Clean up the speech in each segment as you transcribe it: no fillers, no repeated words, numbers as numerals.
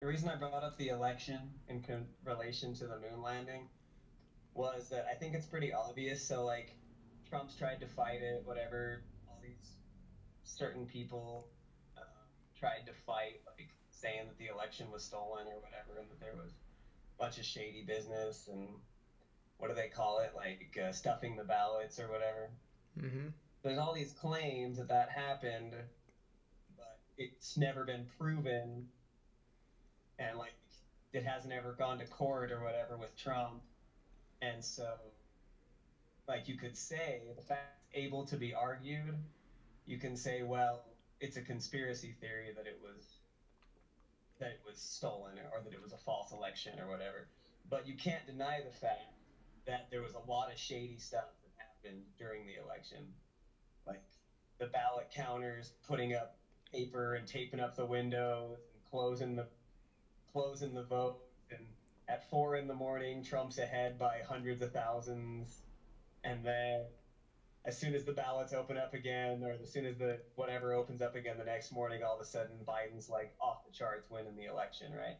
reason I brought up the election in relation to the moon landing was that I think it's pretty obvious. So, like, Trump's tried to fight it, whatever. All these certain people tried to fight, like, saying that the election was stolen or whatever, and that there was a bunch of shady business and what do they call it, like stuffing the ballots or whatever. Mm-hmm. There's all these claims that that happened, but it's never been proven, and like it hasn't ever gone to court or whatever with Trump. And so, like you could say, the fact it's able to be argued, you can say, well, it's a conspiracy theory that it was stolen or that it was a false election or whatever. But you can't deny the fact that there was a lot of shady stuff that happened during the election, like the ballot counters putting up paper and taping up the windows and closing the vote. And at 4 in the morning, Trump's ahead by hundreds of thousands. And then as soon as the ballots open up again, or as soon as the whatever opens up again the next morning, all of a sudden Biden's like off the charts winning the election, right?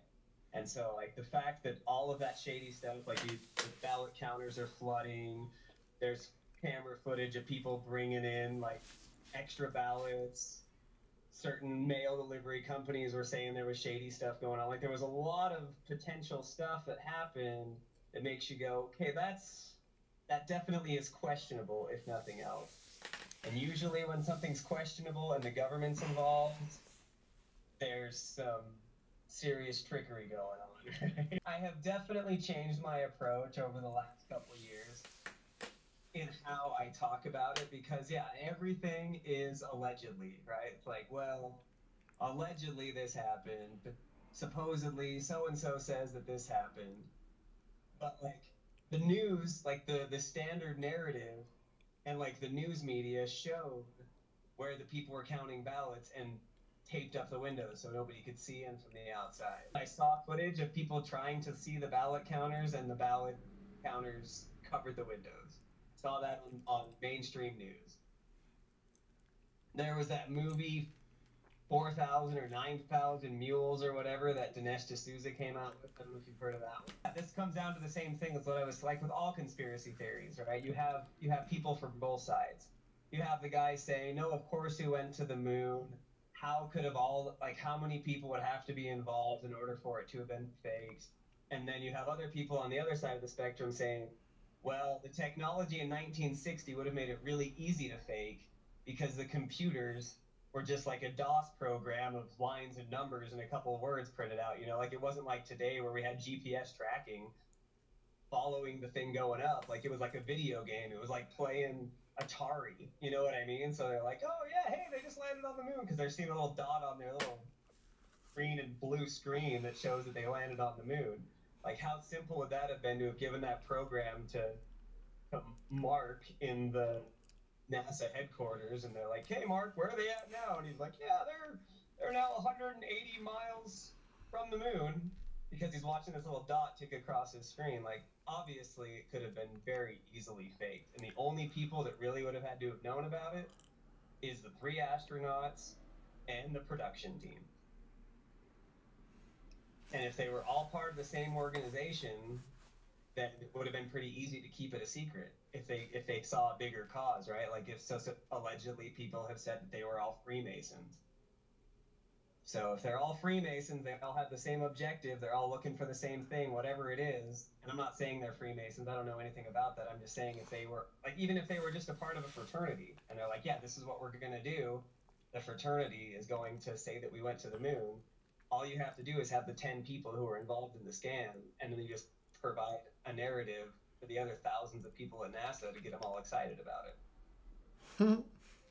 And so, like the fact that all of that shady stuff, like the ballot counters are flooding, there's camera footage of people bringing in like extra ballots. Certain mail delivery companies were saying there was shady stuff going on. Like there was a lot of potential stuff that happened that makes you go, okay, that definitely is questionable, if nothing else. And usually, when something's questionable and the government's involved, there's some serious trickery going on. Right? I have definitely changed my approach over the last couple of years in how I talk about it because, yeah, everything is allegedly, right? It's like, well, allegedly this happened, but supposedly so and so says that this happened. But like the news, like the standard narrative and like the news media showed where the people were counting ballots and taped up the windows so nobody could see in from the outside. I saw footage of people trying to see the ballot counters and the ballot counters covered the windows. Saw that on mainstream news. There was that movie 4,000 or 9,000 Mules or whatever that Dinesh D'Souza came out with. I don't know if you've heard of that one. This comes down to the same thing as what I was like with all conspiracy theories, right? You have people from both sides. You have the guy saying, "No, of course we went to the moon. How could have all like how many people would have to be involved in order for it to have been faked?" And then you have other people on the other side of the spectrum saying, "Well, the technology in 1960 would have made it really easy to fake because the computers were just like a DOS program of lines and numbers and a couple of words printed out. Like it wasn't like today where we had GPS tracking following the thing going up. Like it was like a video game. It was like playing Atari. You know what I mean? So they're like, oh yeah, hey, they just landed on the moon because they're seeing a little dot on their little green and blue screen that shows that they landed on the moon. Like how simple would that have been to have given that program to Mark in the NASA headquarters, and they're like, "Hey, Mark, where are they at now?" And he's like, "Yeah, they're now 180 miles from the moon," because he's watching this little dot tick across his screen. Like, obviously, it could have been very easily faked, and the only people that really would have had to have known about it is the three astronauts and the production team. And if they were all part of the same organization, then it would have been pretty easy to keep it a secret if they saw a bigger cause, right? Like if so allegedly people have said that they were all Freemasons. So if they're all Freemasons, they all have the same objective, they're all looking for the same thing, whatever it is. And I'm not saying they're Freemasons, I don't know anything about that. I'm just saying if they were like even if they were just a part of a fraternity and they're like, yeah, this is what we're gonna do. The fraternity is going to say that we went to the moon. All you have to do is have the 10 people who are involved in the scam, and then you just provide a narrative for the other thousands of people at NASA to get them all excited about it.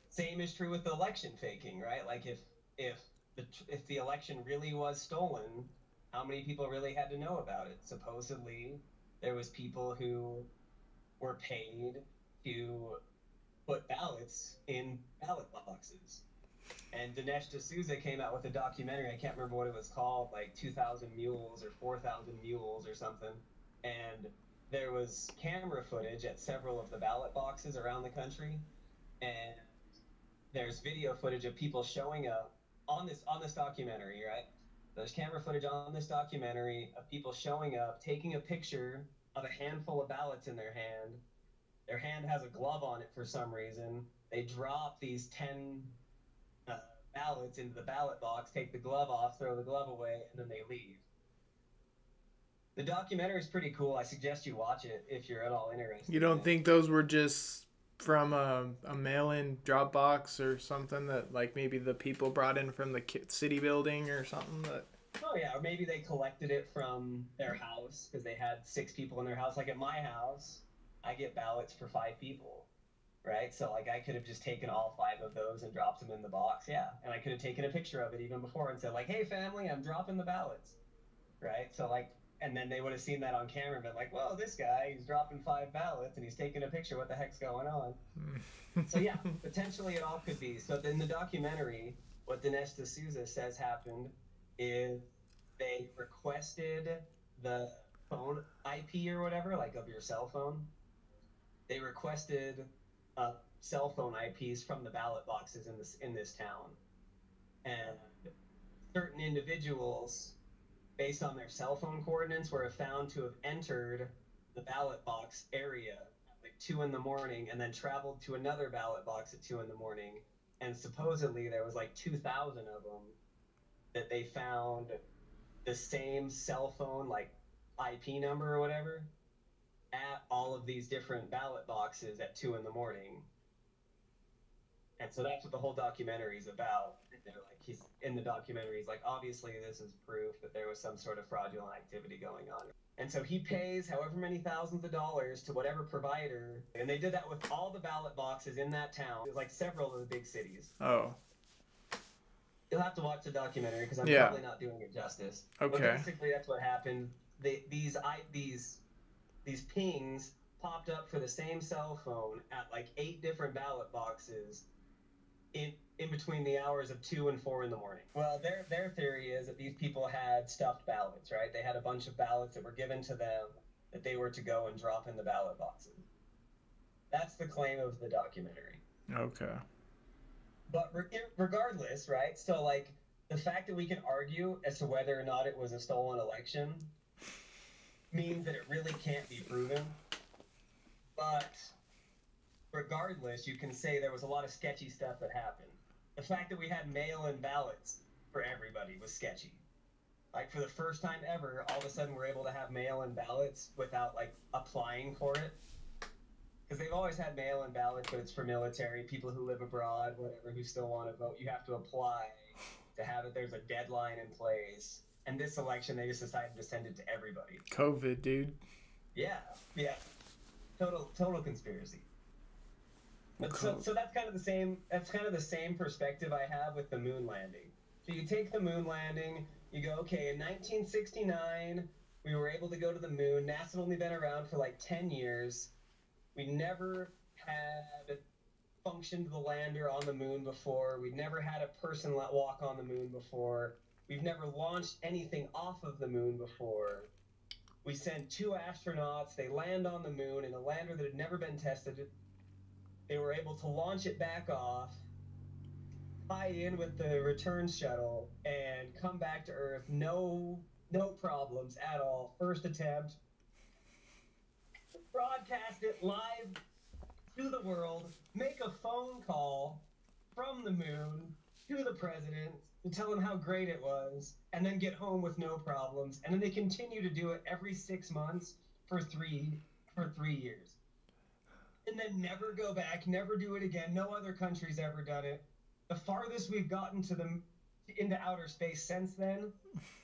Same is true with the election faking, right? Like if the election really was stolen, how many people really had to know about it? Supposedly, there was people who were paid to put ballots in ballot boxes. And Dinesh D'Souza came out with a documentary. I can't remember what it was called, like 2,000 Mules or 4,000 Mules or something. And there was camera footage at several of the ballot boxes around the country. And there's video footage of people showing up on this documentary, right? There's camera footage on this documentary of people showing up, taking a picture of a handful of ballots in their hand. Their hand has a glove on it for some reason. They drop these 10 uh, ballots into the ballot box, take the glove off, throw the glove away, and then they leave. The documentary is pretty cool. I suggest you watch it if you're at all interested. You don't think those were just from a mail-in drop box or something that like maybe the people brought in from the city building or something that? Oh yeah, or maybe they collected it from their house because they had 6 people in their house. Like at my house, I get ballots for 5 people, right? So like I could have just taken all 5 of those and dropped them in the box, yeah. And I could have taken a picture of it even before and said like, "Hey family, I'm dropping the ballots," right? So like, and then they would have seen that on camera and been like, "Whoa, this guy, he's dropping 5 ballots and he's taking a picture. What the heck's going on?" So yeah, potentially it all could be. So in the documentary, what Dinesh D'Souza says happened is they requested the phone IP or whatever, like of your cell phone. They requested cell phone IPs from the ballot boxes in this town, and certain individuals, based on their cell phone coordinates, were found to have entered the ballot box area at like 2 in the morning, and then traveled to another ballot box at 2 in the morning. And supposedly there was like 2,000 of them that they found the same cell phone like IP number or whatever at all of these different ballot boxes at 2 in the morning. And so that's what the whole documentary is about. They're like, he's in the documentary, he's like, obviously this is proof that there was some sort of fraudulent activity going on. And so he pays however many thousands of dollars to whatever provider, and they did that with all the ballot boxes in that town. It was like several of the big cities. Oh. You'll have to watch the documentary because I'm Yeah. probably not doing it justice. Okay. But basically, that's what happened. These pings popped up for the same cell phone at like 8 different ballot boxes in between the hours of 2 and 4 in the morning. Well, their theory is that these people had stuffed ballots, right? They had a bunch of ballots that were given to them that they were to go and drop in the ballot boxes. That's the claim of the documentary. Okay. But regardless, right? So like the fact that we can argue as to whether or not it was a stolen election means that it really can't be proven. But regardless, you can say there was a lot of sketchy stuff that happened. The fact that we had mail-in ballots for everybody was sketchy. Like for the first time ever, all of a sudden we're able to have mail-in ballots without like applying for it. Because they've always had mail-in ballots, but it's for military, people who live abroad, whatever, who still want to vote. You have to apply to have it. There's a deadline in place. And this election, they just decided to send it to everybody. COVID, dude. Yeah. Total conspiracy. So that's kind of the same. That's kind of the same perspective I have with the moon landing. So you take the moon landing, you go, okay, in 1969, we were able to go to the moon. NASA had only been around for like 10 years. We never had functioned the lander on the moon before. We'd never had a person walk on the moon before. We've never launched anything off of the moon before. We sent 2 astronauts. They land on the moon in a lander that had never been tested. They were able to launch it back off, tie in with the return shuttle, and come back to Earth. No problems at all. First attempt. Broadcast it live to the world. Make a phone call from the moon to the president to tell him how great it was, and then get home with no problems. And then they continue to do it every 6 months for 3 years. And then never go back, never do it again. No other country's ever done it. The farthest we've gotten into outer space since then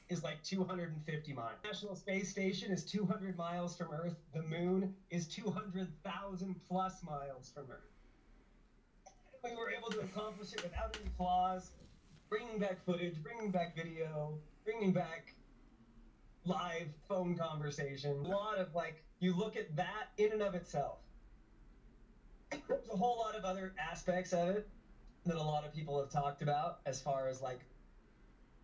is like 250 miles. The National Space Station is 200 miles from Earth. The moon is 200,000 plus miles from Earth. We were able to accomplish it without any flaws, bringing back footage, bringing back video, bringing back live phone conversation. A lot of like, you look at that in and of itself. There's a whole lot of other aspects of it that a lot of people have talked about, as far as like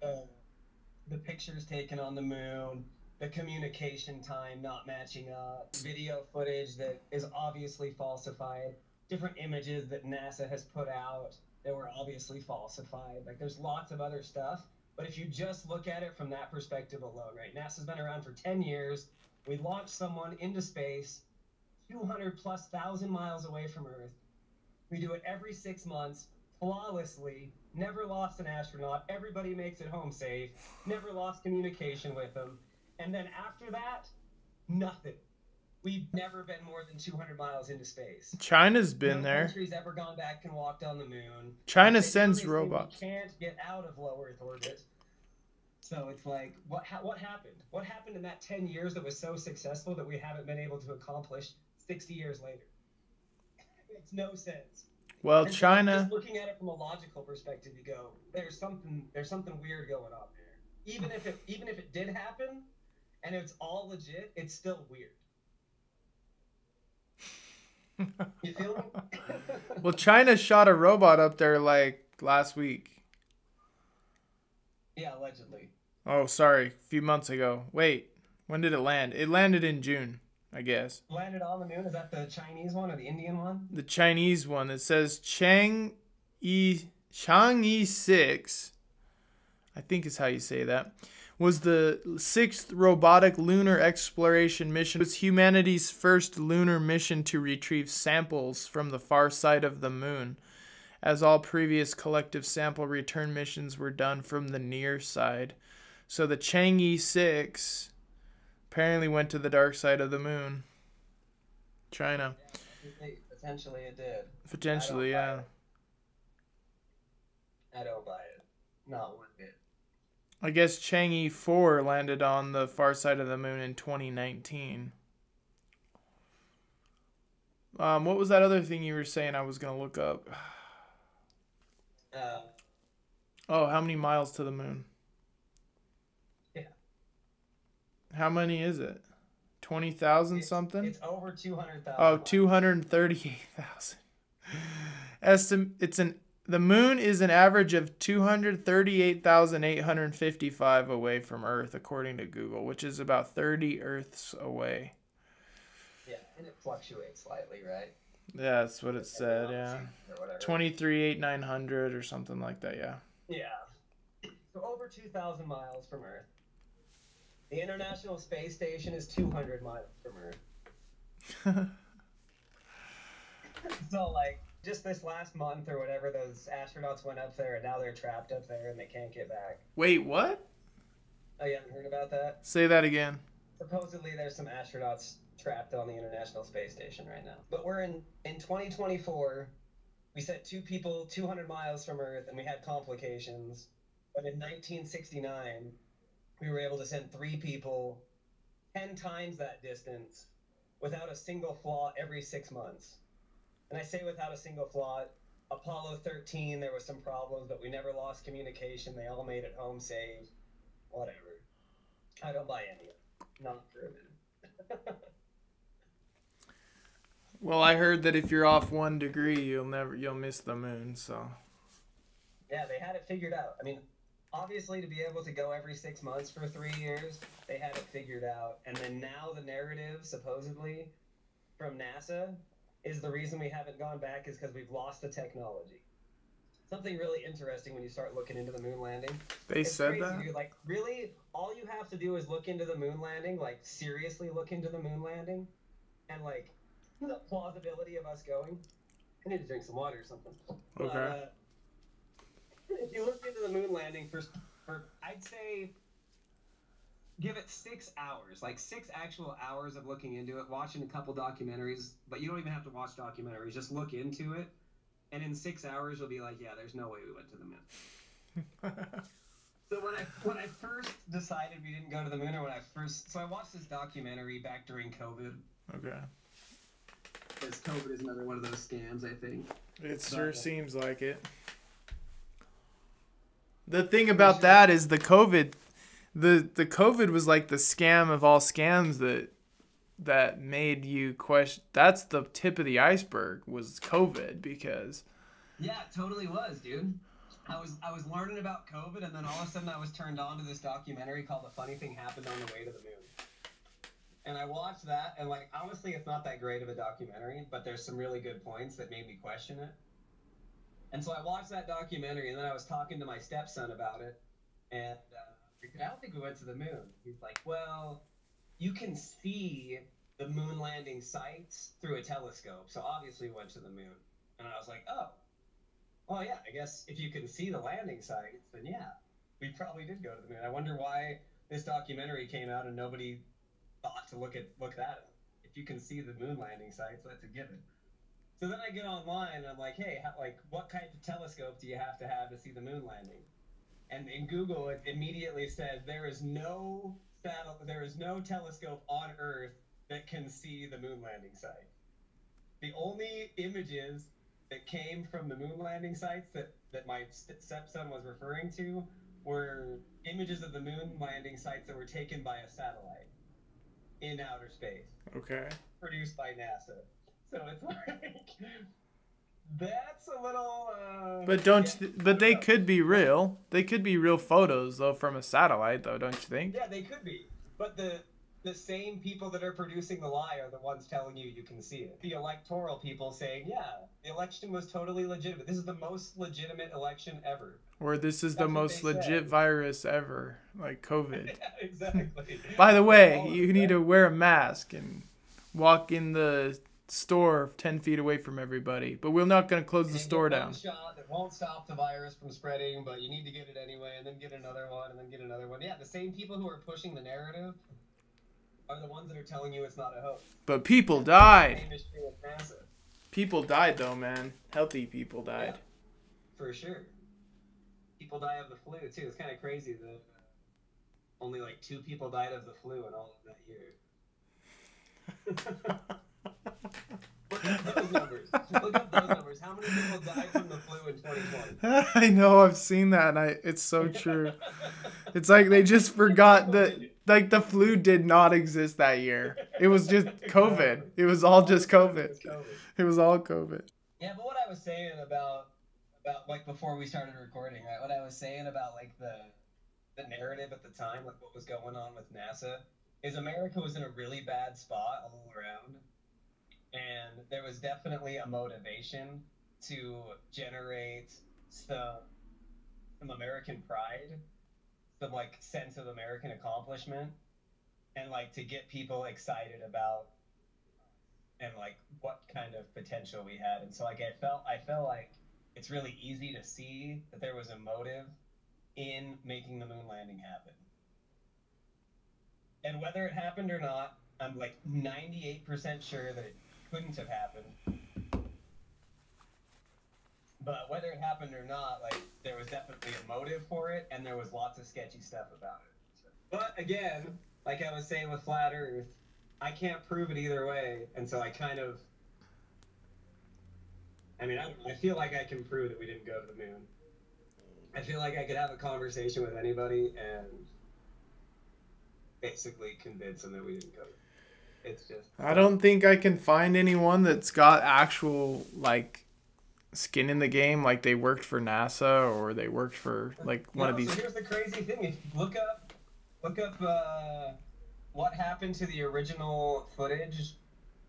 the pictures taken on the moon, the communication time not matching up, video footage that is obviously falsified, different images that NASA has put out that were obviously falsified. Like there's lots of other stuff But if you just look at it from that perspective alone, right? NASA's been around for 10 years. We launched someone into space 200 plus thousand miles away from Earth. We do it every 6 months, flawlessly, never lost an astronaut. Everybody makes it home safe, never lost communication with them. And then after that, nothing. We've never been more than 200 miles into space. China's been No there. country's ever gone back and walked on the moon. China Now sends they say we robots. can't get out of low Earth orbit. So it's like, what happened? What happened in that 10 years that was so successful that we haven't been able to accomplish 60 years later? It makes no sense. Well, And so like just China. looking at it from a logical perspective, you go, there's something weird going on there. Even if it did happen and it's all legit, it's still weird. You feel me? Well, China shot a robot up there like last week. Yeah, allegedly. Oh, sorry, a few months ago. Wait, when did it land? It landed in June, I guess. Landed on the moon. Is that the Chinese one or the Indian one? The Chinese one. It says Chang'e 6, I think is how you say that, was the sixth robotic lunar exploration mission. It was humanity's first lunar mission to retrieve samples from the far side of the moon, as all previous collective sample return missions were done from the near side. So the Chang'e 6 apparently went to the dark side of the moon. China. Yeah, potentially it did. I don't Potentially, buy yeah. it. I don't buy it. Not one bit. I guess Chang'e 4 landed on the far side of the moon in 2019. What was that other thing you were saying I was going to look up? Uh, Oh, how many miles to the moon? yeah, How many is it? 20,000 something? it's over 200,000 Oh, miles. 238,000. It's an the moon is an average of 238,855 away from Earth according to Google, which is about 30 Earths away. Yeah, and it fluctuates slightly, right? Yeah, that's what it Depending said, on the yeah. season or whatever. 23,900 or something like that, yeah. Yeah. So over 2,000 miles from Earth. The International Space Station is 200 miles from Earth. So, like, just this last month or whatever, those astronauts went up there and now they're trapped up there and they can't get back. Wait, what? Oh, you haven't heard about that? Say that again. Supposedly, there's some astronauts trapped on the International Space Station right now. But we're in 2024. We sent two people 200 miles from Earth and we had complications. But in 1969, we were able to send three people 10 times that distance without a single flaw every 6 months. And I say without a single flaw. Apollo 13, there was some problems, but we never lost communication. They all made it home safe. Whatever. I don't buy any of it. Not proven. Well, I heard that if you're off 1 degree, you'll miss the moon. So Yeah, they had it figured out. I mean, obviously, to be able to go every 6 months for 3 years, they had it figured out. And then now the narrative, supposedly, from NASA is the reason we haven't gone back is because we've lost the technology. Something really interesting when you start looking into the moon landing. they It's said crazy, that. dude. Like, really, all you have to do is look into the moon landing, like, seriously look into the moon landing, and, like, the plausibility of us going. I need to drink some water or something. But Okay. if you look into the moon landing for I'd say give it 6 hours, like 6 actual hours of looking into it, watching a couple documentaries, but you don't even have to watch documentaries, just look into it. And in 6 hours you'll be like, yeah, there's no way we went to the moon. So when I first decided we didn't go to the moon, or when I first so I watched this documentary back during COVID, Okay. because COVID is another one of those scams, I think. It But sure seems like it. The thing we about should that is the COVID was like the scam of all scams that made you question. That's the tip of the iceberg was COVID because Yeah, it totally was, dude. I was learning about COVID, and then all of a sudden I was turned on to this documentary called "The Funny Thing Happened on the Way to the Moon," and I watched that, and like honestly, it's not that great of a documentary, but there's some really good points that made me question it. And so I watched that documentary, and then I was talking to my stepson about it, And I said, I don't think we went to the moon. He's like, well, you can see the moon landing sites through a telescope. So obviously we went to the moon. And I was like, oh, well, yeah, I guess if you can see the landing sites, then yeah, we probably did go to the moon. I wonder why this documentary came out and nobody thought to look that up. If you can see the moon landing sites, that's a given. So then I get online and I'm like, hey, like, what kind of telescope do you have to see the moon landing? And in Google, it immediately says there is no telescope on Earth that can see the moon landing site. The only images that came from the moon landing sites that my stepson was referring to were images of the moon landing sites that were taken by a satellite in outer space, Okay. produced by NASA. So it's like that's a little But yeah, I but don't they know. could be What? real. They could be real photos though from a satellite though, don't you think? Yeah, they could be. But the same people that are producing the lie are the ones telling you you can see it. The electoral people saying, yeah, the election was totally legitimate. This is the most legitimate election ever. Or this is the That's what they most legit said. virus ever, like COVID. Yeah, exactly. By the That's way, all of you it, need right? to wear a mask and walk in the store 10 feet away from everybody. But we're not going to close And the you get store one down. shot that won't stop the virus from spreading, but you need to get it anyway, and then get another one, and then get another one. Yeah, the same people who are pushing the narrative are the ones that are telling you it's not a hoax. But people And that's the died. same issue with NASA. People died though, man. Healthy people Yeah, died. for sure. People die of the flu too. It's kind of crazy that only like two people died of the flu in all of that year. Look up those numbers. Look up those numbers. How many people died from the flu in 2020? I know, I've seen that, and it's so true. It's like they just How many forgot people that did it? like the flu did not exist that year. It was just COVID. Exactly. It was all All of just a sudden it COVID. was COVID. It was all COVID. Yeah, but what I was saying about like before we started recording, right? What I was saying about like the narrative at the time, like what was going on with NASA, is America was in a really bad spot all around, and there was definitely a motivation to generate some some American pride, some like sense of American accomplishment, and like to get people excited about and like what kind of potential we had. And so like I felt like it's really easy to see that there was a motive in making the moon landing happen. And whether it happened or not, I'm like 98% sure that it couldn't have happened. But whether it happened or not, like there was definitely a motive for it, and there was lots of sketchy stuff about it. But again, like I was saying with flat Earth, I can't prove it either way, and so I kind of, I mean, I feel like I can prove that we didn't go to the moon. I feel like I could have a conversation with anybody and basically convince them that we didn't go. It's just I don't think I can find anyone that's got actual like skin in the game, like they worked for NASA or they worked for like one of no. So these. here's the crazy thing: if you look up what happened to the original footage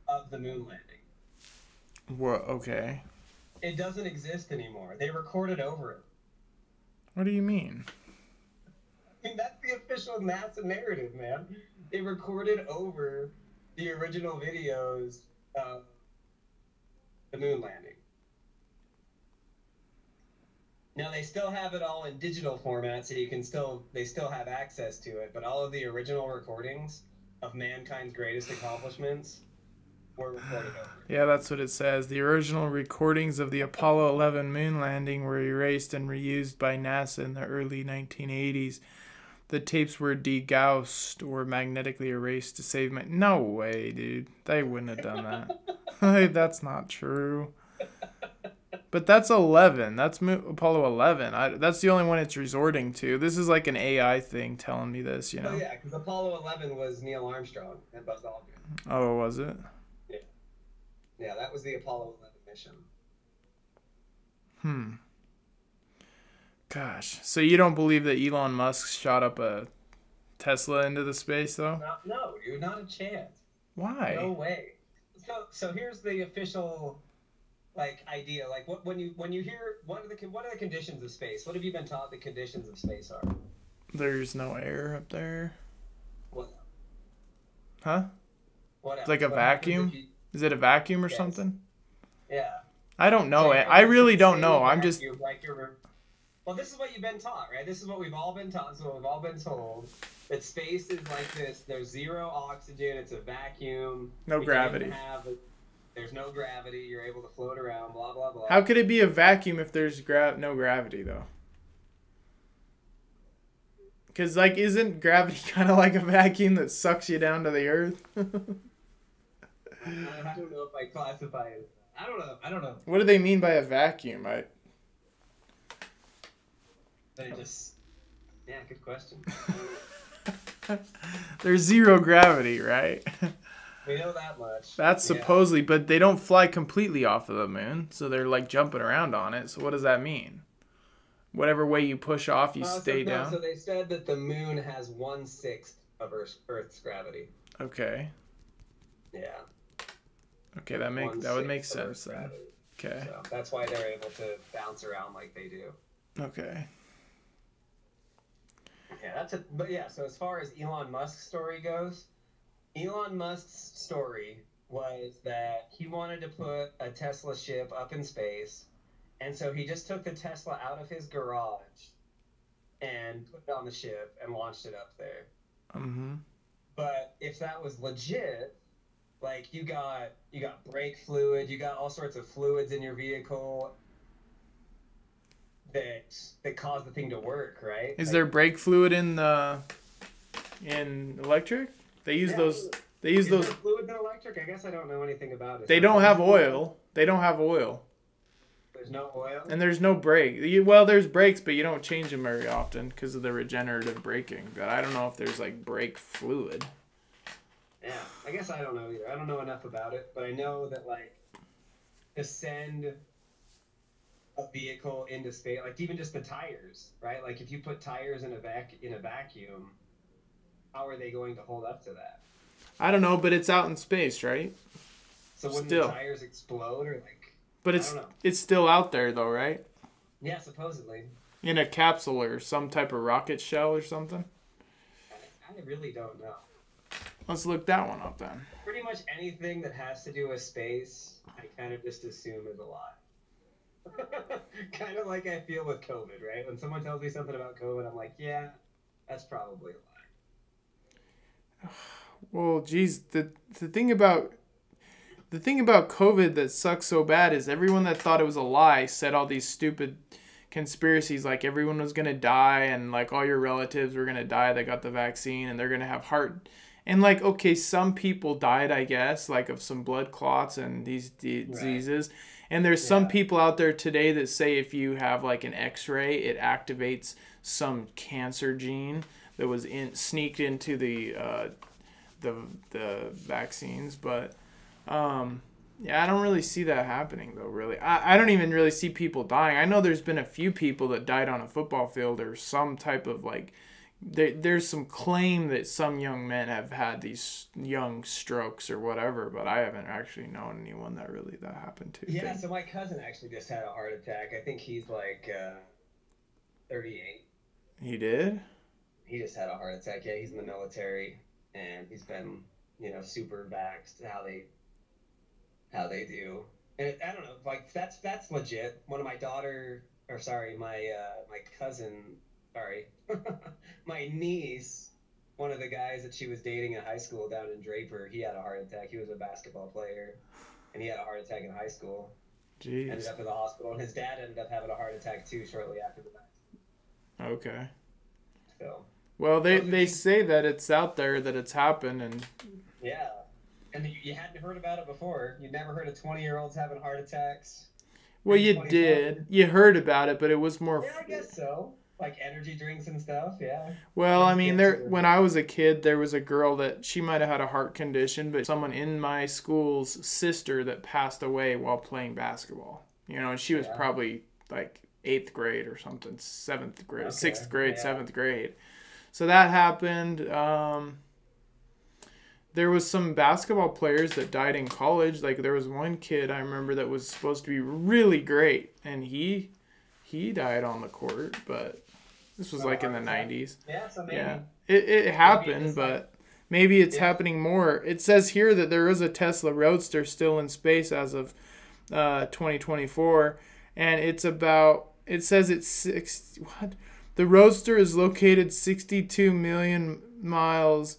of the moon landing. What? Okay. It doesn't exist anymore. They recorded over it. What do you mean? I mean, that's the official NASA narrative, man. They recorded over the original videos of the moon landing. Now they still have it all in digital format, so you can still they still have access to it. But all of the original recordings of mankind's greatest accomplishments were recorded over. Yeah, that's what it says. The original recordings of the Apollo 11 moon landing were erased and reused by NASA in the early 1980s. The tapes were degaussed or magnetically erased to save my. No way, dude. They wouldn't have done that. That's not true. But that's 11. That's Apollo 11. That's the only one it's resorting to. This is like an AI thing telling me this, you Oh know? yeah, because Apollo 11 was Neil Armstrong and Buzz Aldrin. Oh, was it? Yeah, yeah, that was the Apollo 11 mission. Hmm. Gosh. So you don't believe that Elon Musk shot up a Tesla into the space, though? No, dude, not a chance. No Why? way. So here's the official like idea. Like what when you hear what are the conditions of space? What have you been taught the conditions of space are? There's no air up there. What? Huh? What It's like else? a What happens if vacuum? you? Is it a vacuum or Yes. something? Yeah. I don't So know you're it. I able to really don't say know. I'm just vacuum like you're. Well, this is what you've been taught, right? This is what we've all been taught. This is what we've all been told. That space is like this. There's zero oxygen. It's a vacuum. no We can even gravity. have. There's no gravity. You're able to float around. Blah blah How blah. could it be a vacuum if there's no gravity though? Because like, isn't gravity kind of like a vacuum that sucks you down to the earth? I don't know if I classify it. I don't know. I don't know. What do they mean by a vacuum? They just. Yeah, good question. There's zero gravity, right? We know that much. That's Yeah. supposedly, but they don't fly completely off of the moon, so they're like jumping around on it. So what does that mean? Whatever way you push off, you So stay no. So down. they said that the moon has 1/6 of Earth's gravity. Okay. Yeah. Okay, One that would make sixth of sense Earth's then. gravity. Okay. So that's why they're able to bounce around like they do. Okay. Yeah, but yeah, so as far as Elon Musk's story goes, Elon Musk's story was that he wanted to put a Tesla ship up in space, and so he just took the Tesla out of his garage and put it on the ship and launched it up there. Mm-hmm. But if that was legit, like you got brake fluid, you got all sorts of fluids in your vehicle that cause the thing to work, right? Is there Like, brake fluid in electric? They use yeah, those. They use is those. there fluid in electric? I guess I don't know anything about it. They So it's don't like have fluid. oil. They don't have oil, There's no oil. and there's no brake. Well, there's brakes, but you don't change them very often because of the regenerative braking. But I don't know if there's like brake fluid. Yeah, I guess I don't know either. I don't know enough about it, but I know that like to send a vehicle into space, like even just the tires, right? Like if you put tires in a vacuum, how are they going to hold up to that? I don't know, but it's out in space, right? So wouldn't the Still, tires explode or like but I don't know. it's still out there though, right? Yeah, supposedly. In a capsule or some type of rocket shell or something. I really don't know. Let's look that one up then. Pretty much anything that has to do with space, I kind of just assume is a lie. Kind of like I feel with COVID, right? When someone tells me something about COVID, I'm like, yeah, that's probably a Well, geez, the thing about COVID that sucks so bad is everyone that thought it was a lie said all these stupid conspiracies like everyone was gonna die and like all your relatives were gonna die that got the vaccine and they're gonna have heart and like okay some people died I guess like of some blood clots and these lie. Right. diseases and there's some Yeah. people out there today that say if you have like an x-ray it activates some cancer gene that was sneaked into the the vaccines but yeah, I don't really see that happening though. Really, I don't even really see people dying. I know there's been a few people that died on a football field or some type of like. There's some claim that some young men have had these young strokes or whatever, but I haven't actually known anyone that happened to. Yeah, so my cousin actually just had a heart attack. I think he's like 38. He did. He just had a heart attack. Yeah, he's in the military and he's been, super vaxxed how they do. And I don't know, like that's legit. One of my daughter, or sorry, my cousin, sorry, my niece, one of the guys that she was dating in high school down in Draper, he had a heart attack. He was a basketball player, and he had a heart attack in high school. Ended Jeez. up in the hospital, and his dad ended up having a heart attack too shortly after the vaccine. Okay. So Well, those are they things, say that it's out there that it's happened and yeah. And you hadn't heard about it before. You'd never heard of 20-year-olds having heart attacks well, in you 2020. did. You heard about it, but it was more. Yeah, I guess so. Like energy drinks and stuff. Yeah, Well, I those mean, kids there are. when I was a kid, there was a girl that she might have had a heart condition, but someone in my school's sister that passed away while playing basketball. And she was Yeah. probably like eighth grade or something, seventh grade, Okay. sixth grade, Yeah. seventh grade. So that happened. There was some basketball players that died in college. Like there was one kid I remember that was supposed to be really great, and he died on the court, but This was Oh, like in heart the attack. 90s. Yeah, so Yeah. maybe It maybe it happened, just like but maybe it's yeah. happening more. It says here that there is a Tesla Roadster still in space as of 2024, and it says it's what? The Roadster is located 62 million miles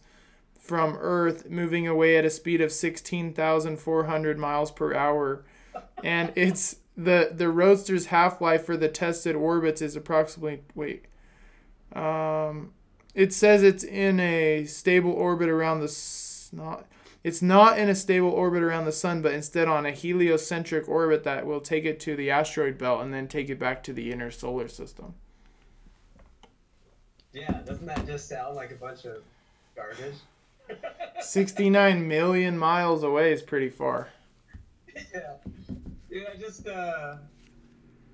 from Earth, moving away at a speed of 16,400 miles per hour. And it's the Roadster's half-life for the tested orbits is approximately um it says it's in a stable orbit around the not it's not in a stable orbit around the sun, but instead on a heliocentric orbit that will take it to the asteroid belt and then take it back to the inner solar system. Yeah, doesn't that just sound like a bunch of garbage? 69 million miles away is pretty far. Yeah. Dude, I just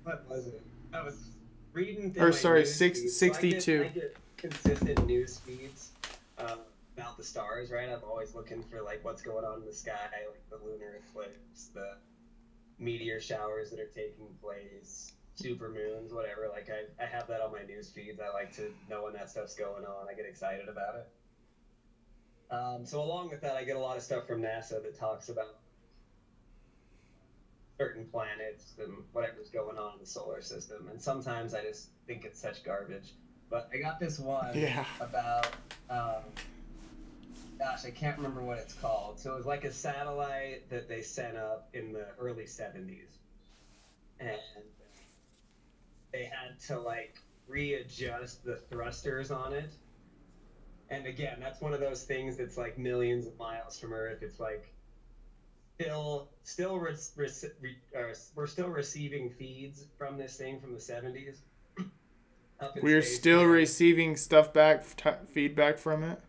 what was it? I was reading in Or my sorry, news six, feed. So I 62. get consistent news feeds about the stars, right? I'm always looking for like what's going on in the sky, like the lunar eclipse, the meteor showers that are taking place, super moons, whatever. Like I have that on my news feeds. I like to know when that stuff's going on. I get excited about it. So along with that, I get a lot of stuff from NASA that talks about certain planets and whatever's going on in the solar system. And sometimes I just think it's such garbage. But I got this one Yeah. about, gosh, I can't remember what it's called. So it was like a satellite that they sent up in the early 70s. And they had to like readjust the thrusters on it. And again, that's one of those things that's like millions of miles from Earth. It's like we're still receiving feeds from this thing from the 70s up in We're space, still man. receiving stuff back, feedback from it.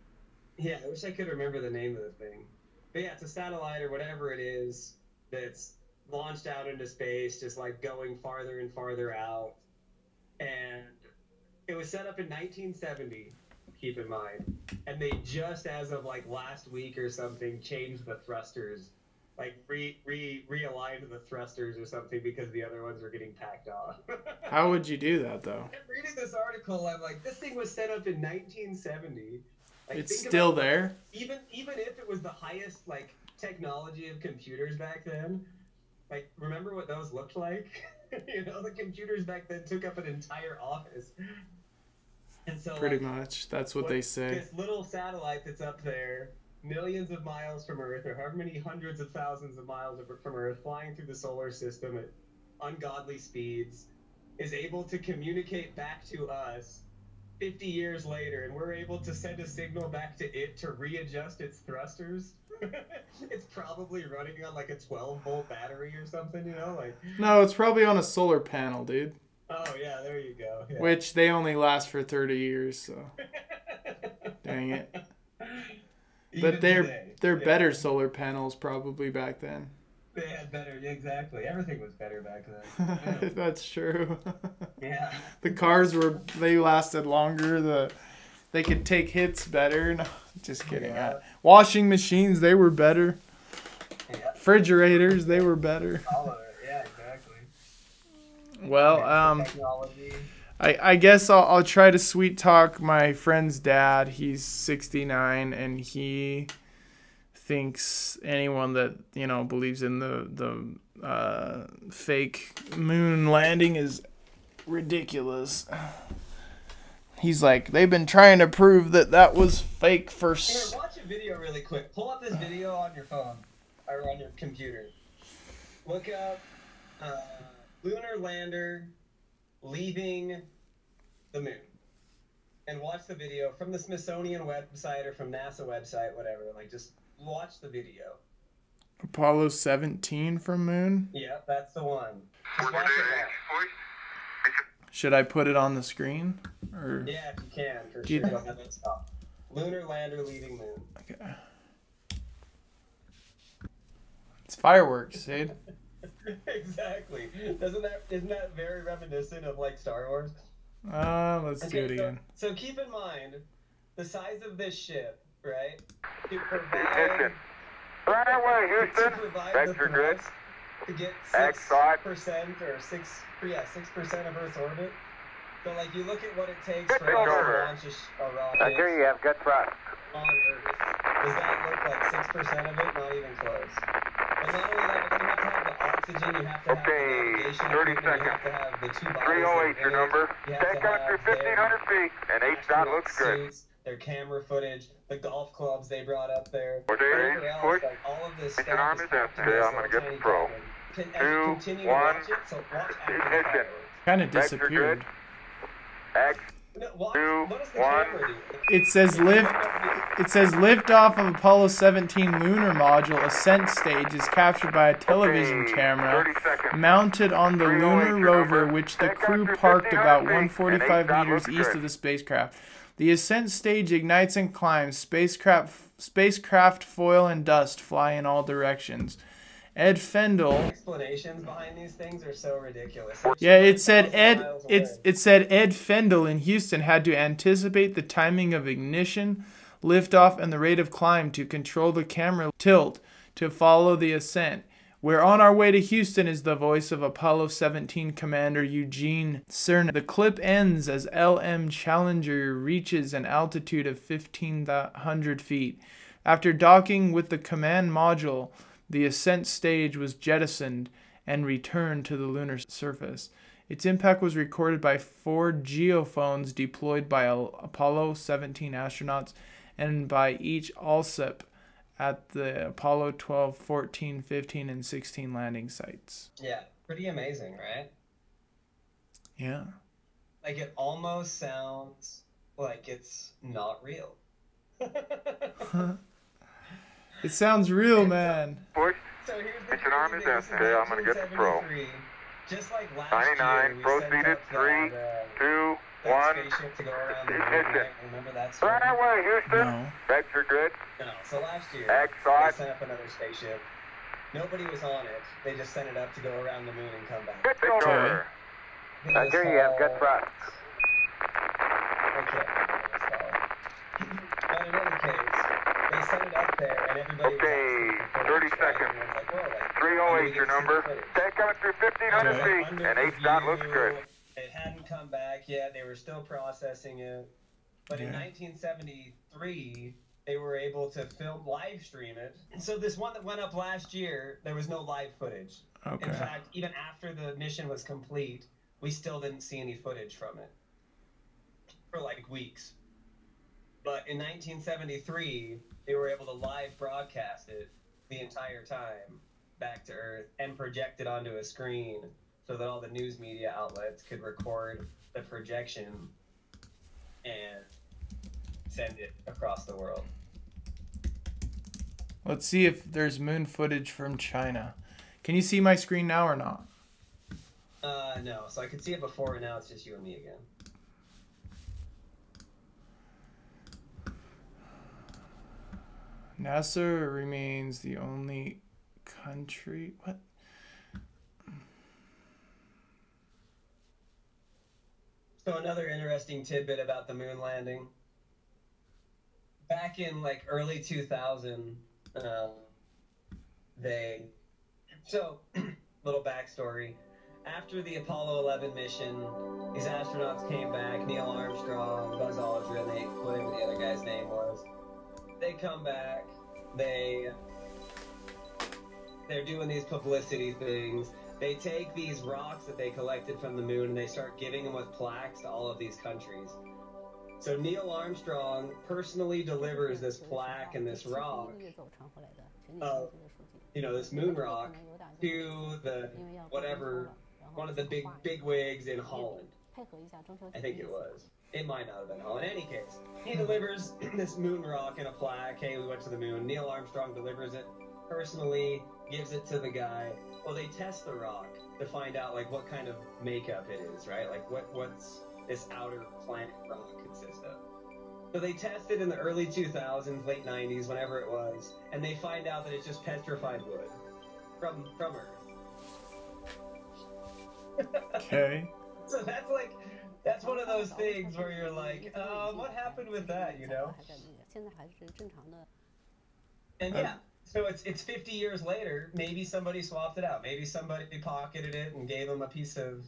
Yeah, I wish I could remember the name of the thing. But yeah, it's a satellite or whatever it is that's launched out into space, just like going farther and farther out. And it was set up in 1970, keep in mind. And they just as of like last week or something changed the thrusters, like realigned the thrusters or something because the other ones were getting packed off. How would you do that though? I'm reading this article. I'm like, this thing was set up in 1970. Like, It's think still about like there. even if it was the highest like technology of computers back then. Like, remember what those looked like? The computers back then took up an entire office. And so, Pretty like, much. That's what what they say. this little satellite that's up there, millions of miles from Earth, or however many hundreds of thousands of miles from Earth, flying through the solar system at ungodly speeds, is able to communicate back to us 50 years later, and we're able to send a signal back to it to readjust its thrusters. It's probably running on like a 12-volt battery or something, like. No, it's probably on a solar panel, dude. Oh yeah, there you go. Yeah. Which they only last for 30 years, so dang it. But Even they're today, they're yeah. better solar panels probably back then. They had better, exactly. Everything was better back then. Yeah. That's true. Yeah. The cars they lasted longer. They could take hits better. No, just kidding. Yeah. Washing machines, they were better. Yeah. Refrigerators, they were better. All of it. Yeah, exactly. Well, Yeah, the technology. I guess I'll try to sweet talk my friend's dad. He's 69 and he thinks anyone that believes in the fake moon landing is ridiculous. He's like, they've been trying to prove that was fake for. Here, watch a video really quick. Pull up this video on your phone or on your computer. Look up lunar lander leaving the moon, and watch the video from the Smithsonian website or from NASA website, whatever. Like, just watch the video. Apollo 17 from moon? Yeah, that's the one. Just watch it now. Should I put it on the screen? Or Yeah, if you can, for sure. Don't have it stop. Lunar lander leaving moon. Okay. It's fireworks, dude. Exactly. Isn't that very reminiscent of like Star Wars? Let's do it again. So keep in mind the size of this ship, right? To provide Right away, Houston. the Vector to get X5. 6% or 6% of Earth's orbit. So, like, you look at what it takes Good for us to over. launch a I hear rocket you have good thrust. on Earth. Does that look like 6% of it? Not even close. But not only that, but then you have to have the oxygen, you have to have the Okay, navigation 30 equipment, you have to have the two bodies 308 that your are in it, number. you have to Take coming have through their 1,500 feet, and 8 dot astronaut looks good. suits, their camera footage, the golf clubs they brought up there, Four days, whatever else, push. like all of this Mission stuff arm is is packed empty. into this I'm gonna little get the tiny pro. cabin. As you 2, continue to 1, watch it, so watch after the ignition. fireworks. Kind of Vector good. disappeared. X, No, watch, 2, what does the 1. camera do? It says lift. It says liftoff of Apollo 17 lunar module ascent stage is captured by a television Okay, camera 30 seconds. mounted on the 308 lunar your rover, number. which the Take crew coming through parked 1,500 about feet, and 145 8 dot meters looks east good. of the spacecraft. The ascent stage ignites and climbs. Spacecraft foil and dust fly in all directions. Ed Fendel. Explanations behind these things are so ridiculous. Yeah, it said 200,000 Ed. miles away. It said Ed Fendel in Houston had to anticipate the timing of ignition, liftoff, and the rate of climb to control the camera tilt to follow the ascent. We're on our way to Houston is the voice of Apollo 17 Commander Eugene Cernan. The clip ends as LM Challenger reaches an altitude of 1,500 feet. After docking with the command module, the ascent stage was jettisoned and returned to the lunar surface. Its impact was recorded by 4 geophones deployed by Apollo 17 astronauts and by each ALSEP at the Apollo 12, 14, 15, and 16 landing sites. Yeah, pretty amazing, right? Yeah. Like, it almost sounds like it's not real. It sounds real, man. Push. So here's the Mission arm is crazy thing. This is empty. I'm gonna get the pro. 1973. Just like last 99, year, we proceeded. sent up 3, that, 2, that 1. spaceship to go around the moon, Ignition. right? Remember that story? Right away, Houston. No. Vector good. No. So last year, X they side. sent up another spaceship. Nobody was on it. They just sent it up to go around the moon and come back. Good over. It I was hear you have good called- thrust. Okay, but in any case, they set it up there, and everybody was Okay, asking for 30 footage, right? seconds. Everyone's like, well, like, 308 your number. footage. Take coming through 1,500 Okay. feet, Under and 8 dot looks review, good. It hadn't come back yet. They were still processing it. But in Yeah. 1973, they were able to live stream it. So this one that went up last year, there was no live footage. Okay. In fact, even after the mission was complete, we still didn't see any footage from it for like weeks. But in 1973, they were able to live broadcast it the entire time back to Earth and project it onto a screen so that all the news media outlets could record the projection and send it across the world. Let's see if there's moon footage from China. Can you see my screen now or not? No. So I could see it before, and now it's just you and me again. NASA remains the only country. What? So another interesting tidbit about the moon landing. Back in like early 2000, little backstory. After the Apollo 11 mission, these astronauts came back, Neil Armstrong, Buzz Aldrin, whatever the other guy's name was. They come back, they're doing these publicity things. They take these rocks that they collected from the moon and they start giving them with plaques to all of these countries. So Neil Armstrong personally delivers this plaque and this rock of, this moon rock to one of the big wigs in Holland. I think it was. It might not have been Holland. In any case, he delivers this moon rock in a plaque. Hey, we went to the moon. Neil Armstrong delivers it personally, gives it to the guy. Well, they test the rock to find out like what kind of makeup it is, right? Like what's this outer planet rock consist of. So they tested in the early 2000s, late 90s, whenever it was, and they find out that it's just petrified wood from Earth. Okay. So that's one of those things where you're like, what happened with that, you know? And yeah, so it's 50 years later, maybe somebody swapped it out. Maybe somebody pocketed it and gave them a piece of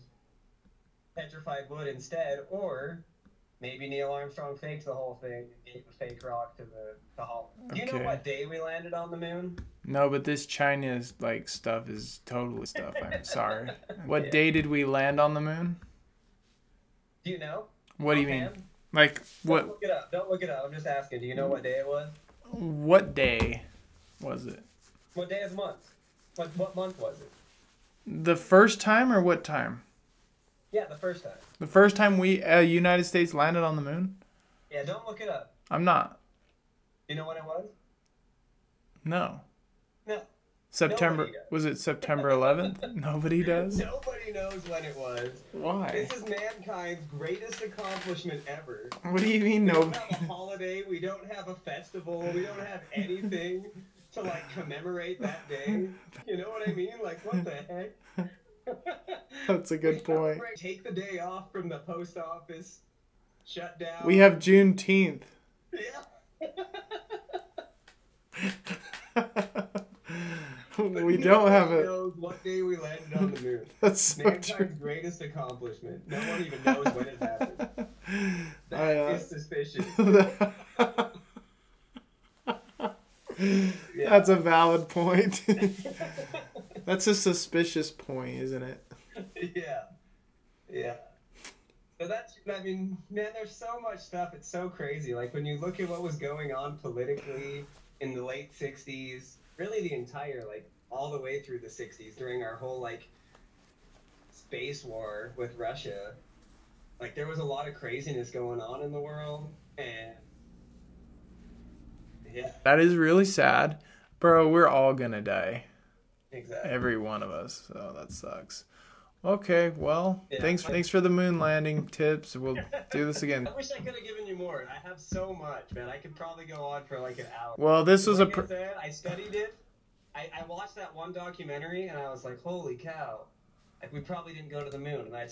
petrified wood instead, or maybe Neil Armstrong faked the whole thing and gave a fake rock to the Hall. Do you know Okay. what day we landed on the moon? No, but this China's like stuff is totally stuff. I'm sorry. What Yeah. day did we land on the moon? Do you know? What do you mean? Offhand? Like Don't what? look it up. Don't look it up. I'm just asking. Do you know what day it was? What day was it? What day of the month? What month was it? The first time or what time? Yeah, the first time. The first time we United States landed on the moon? Yeah, don't look it up. I'm not. You know when it was? No. No. September. Nobody does. Was it September 11th? Nobody does. Nobody knows when it was. Why? This is mankind's greatest accomplishment ever. What do you mean We don't nobody? have a holiday. We don't have a festival. We don't have anything to like commemorate that day. You know what I mean? Like, what the heck? That's a good point. Take the day off from the post office. Shut down. We have Juneteenth. Yeah. We don't have Nobody it. knows what day we landed on the moon. That's so Mankind's true. greatest accomplishment. No one even knows when it happened. That is suspicious. Yeah. That's a valid point. That's a suspicious point, isn't it? Yeah. Yeah. So that's, I mean, man, there's so much stuff. It's so crazy. Like, when you look at what was going on politically in the late 60s, really the entire, like, all the way through the 60s, during our whole, like, space war with Russia, like, there was a lot of craziness going on in the world. And, yeah, That is really sad. Bro, we're all gonna die. exactly. Every one of us. So that sucks. Okay, well, Yeah. thanks for the moon landing tips. We'll do this again. I wish I could have given you more. I have so much, man. I could probably go on for like an hour. Well, this was Like I said, I studied it. I watched that one documentary and I was like, holy cow. Like, we probably didn't go to the moon. And I